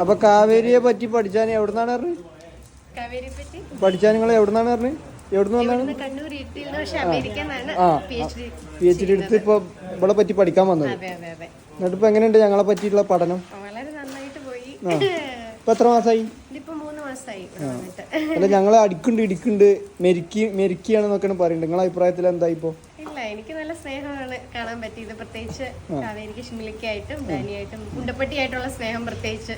അപ്പൊ കാവേരിയെ പറ്റി പഠിച്ചാൻ എവിടുന്നാണ് പറഞ്ഞത്? പഠിച്ചാൻ നിങ്ങൾ എവിടുന്നാണ് പറഞ്ഞത്? എവിടുന്ന് വന്നാണ്? PhD എടുത്ത് ഇപ്പൊ ഇവിടെ പറ്റി പഠിക്കാൻ വന്നത്. എന്നിട്ട് ഇപ്പൊ എങ്ങനെയുണ്ട് ഞങ്ങളെ പറ്റിയിട്ടുള്ള പഠനം? ഇപ്പൊ എത്ര മാസമായി? അല്ല ഞങ്ങളെ ഇടിക്കുണ്ട് മെരിക്കുകയാണെന്നൊക്കെയാണ് പറയുന്നത്. നിങ്ങളെ അഭിപ്രായത്തിൽ എന്താ ഇപ്പൊ? എനിക്ക് നല്ല സ്നേഹമാണ് കാണാൻ പറ്റിയത്. പ്രത്യേകിച്ച് കാവേരിക്ക് ഷിമിലിക്കായിട്ടും ഡാനിയായിട്ടും ഉണ്ടപ്പട്ടിയായിട്ടുള്ള സ്നേഹം പ്രത്യേകിച്ച്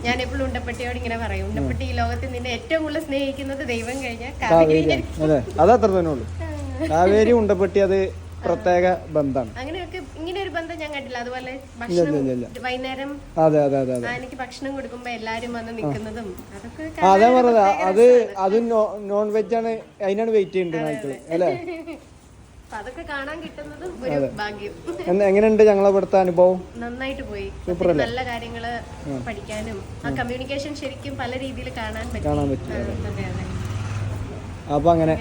ഞാൻ എപ്പോഴും ഉണ്ടപ്പട്ടിയോട് ഇങ്ങനെ പറയും, ഉണ്ടപ്പട്ടി ഈ ലോകത്തിൽ നിന്നെ ഏറ്റവും കൂടുതൽ സ്നേഹിക്കുന്നത് ദൈവം കഴിഞ്ഞാൽ കാവേരി. അതെ, അതത്ര തന്നെ ഉള്ളൂ. കാവേരി ഉണ്ടപ്പട്ടി അത് പ്രത്യേക ബന്ധമാണ്. അങ്ങനെയൊക്കെ ഇങ്ങനെ ഒരു ബന്ധം ഞാൻ കണ്ടില്ല. അതുപോലെ ഭക്ഷണം വൈകുന്നേരം എനിക്ക് ഭക്ഷണം കൊടുക്കുമ്പോ എല്ലാരും വന്ന് നിൽക്കുന്നതും അതൊക്കെ അതാ പറഞ്ഞത്. അത് നോൺ വെജ് ആണ്, അതിനാണ് വെയിറ്റ് ചെയ്യുന്നത് നായ്ക്കള് അല്ലേ? അതൊക്കെ കാണാൻ കിട്ടുന്നതും ഒരു ഭാഗ്യം. എങ്ങനെയുണ്ട് ഞങ്ങളെ ഇവിടുത്തെ അനുഭവം? നന്നായിട്ട് പോയി. നല്ല കാര്യങ്ങള് പഠിക്കാനും ആ കമ്മ്യൂണിക്കേഷൻ ശരിക്കും പല രീതിയിൽ കാണാൻ പറ്റും. അപ്പൊ അങ്ങനെ